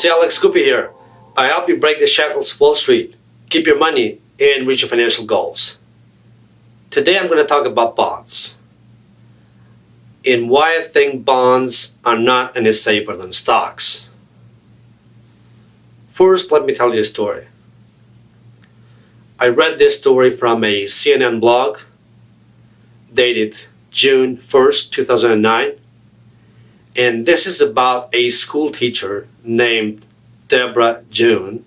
It's Alex Cupi here. I help you break the shackles of Wall Street, keep your money, and reach your financial goals. Today I'm going to talk about bonds and why I think bonds are not any safer than stocks. First, let me tell you a story. I read this story from a CNN blog dated June 1st, 2009. And this is about a school teacher named Deborah June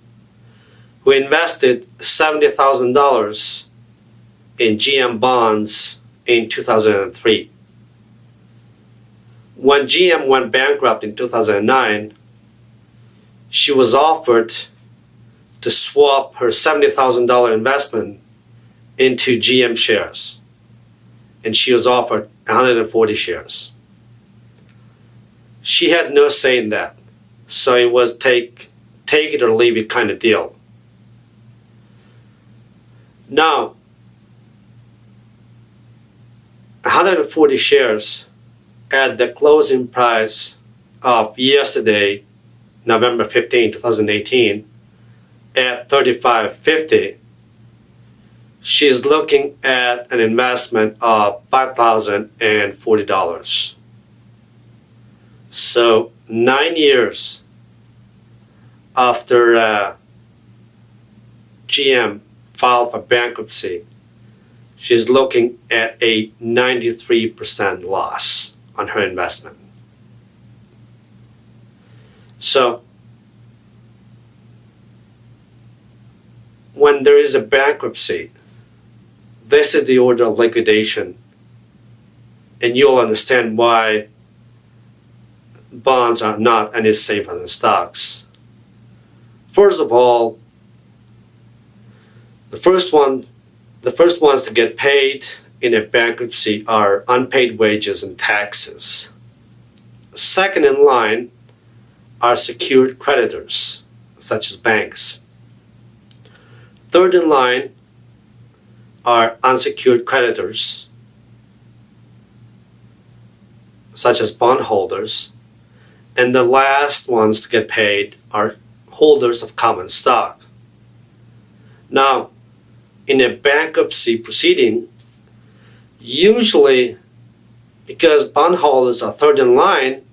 who invested $70,000 in GM bonds in 2003. When GM went bankrupt in 2009, she was offered to swap her $70,000 investment into GM shares, and she was offered 140 shares. She had no say in that, so it was take it or leave it kind of deal. Now, 140 shares at the closing price of yesterday, November 15, 2018, at $35.50, she's looking at an investment of $5,040. So 9 years after GM filed for bankruptcy, she's looking at a 93% loss on her investment. So when there is a bankruptcy, this is the order of liquidation, and you'll understand why bonds are not any safer than stocks. First of all, the first ones to get paid in a bankruptcy are unpaid wages and taxes. Second in line are secured creditors, such as banks. Third in line are unsecured creditors, such as bondholders. And the last ones to get paid are holders of common stock. Now, in a bankruptcy proceeding, usually, because bondholders are third in line,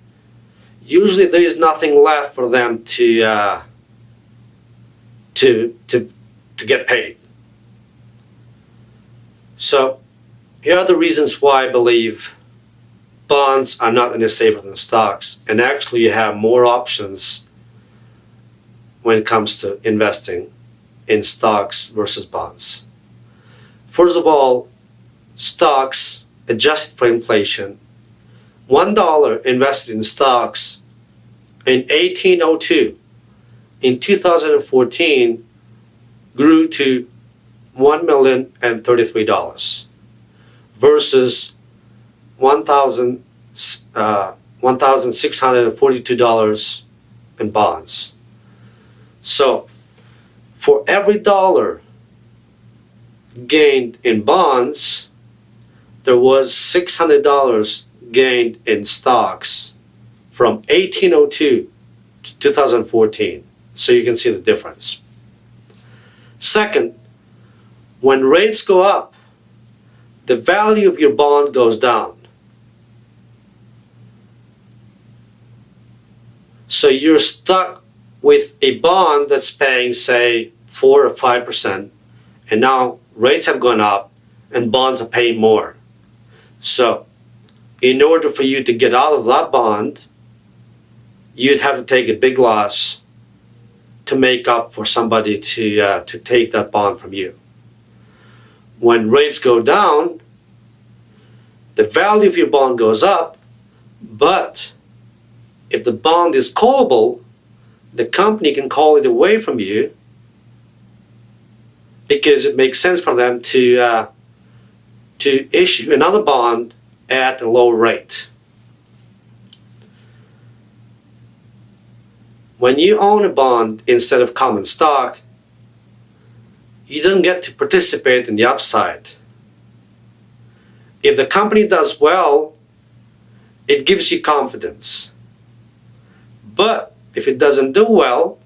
usually there is nothing left for them to get paid. So, here are the reasons why I believe bonds are not any safer than stocks, and actually you have more options when it comes to investing in stocks versus bonds. First of all, stocks adjusted for inflation. $1 invested in stocks in 1802 in 2014 grew to $1,033 versus $1,642 in bonds. So, for every dollar gained in bonds, there was $600 gained in stocks from 1802 to 2014. So you can see the difference. Second, when rates go up, the value of your bond goes down. So you're stuck with a bond that's paying, say, 4 or 5%, and now rates have gone up and bonds are paying more. So in order for you to get out of that bond, you'd have to take a big loss to make up for somebody to take that bond from you. When rates go down, the value of your bond goes up, but if the bond is callable, the company can call it away from you because it makes sense for them to issue another bond at a lower rate. When you own a bond instead of common stock, you don't get to participate in the upside. If the company does well, it gives you confidence. But if it doesn't do well,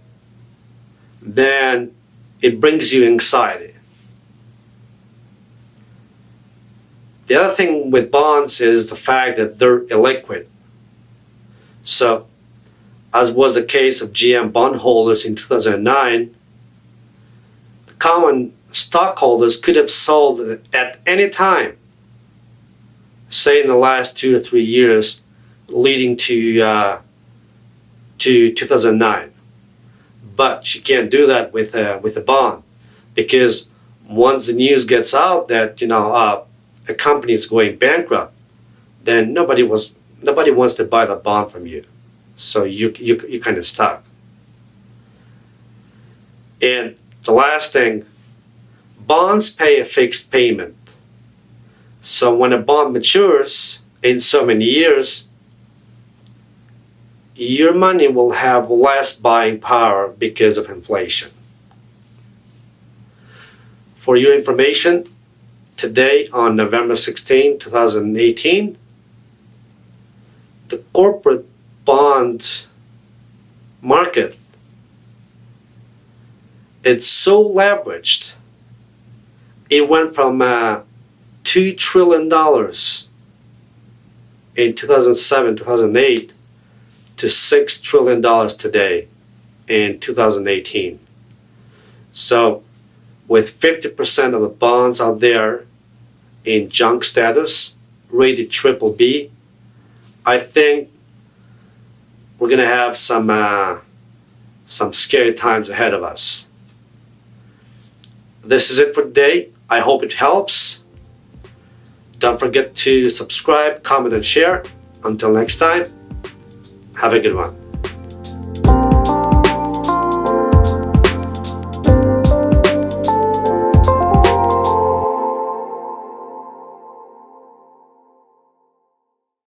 then it brings you anxiety. The other thing with bonds is the fact that they're illiquid. So, as was the case of GM bondholders in 2009, the common stockholders could have sold at any time, say in the last 2 to 3 years leading to 2009. But you can't do that with a bond, because once the news gets out that a company is going bankrupt, then nobody wants to buy the bond from you. So you're kind of stuck. And the last thing, bonds pay a fixed payment. So when a bond matures in so many years, your money will have less buying power because of inflation. For your information, today on November 16, 2018, the corporate bond market, it's so leveraged. It went from $2 trillion in 2007, 2008 to $6 trillion today in 2018. So with 50% of the bonds out there in junk status, rated BBB, I think we're going to have some scary times ahead of us. This is it for today. I hope it helps. Don't forget to subscribe, comment, and share. Until next time, have a good one.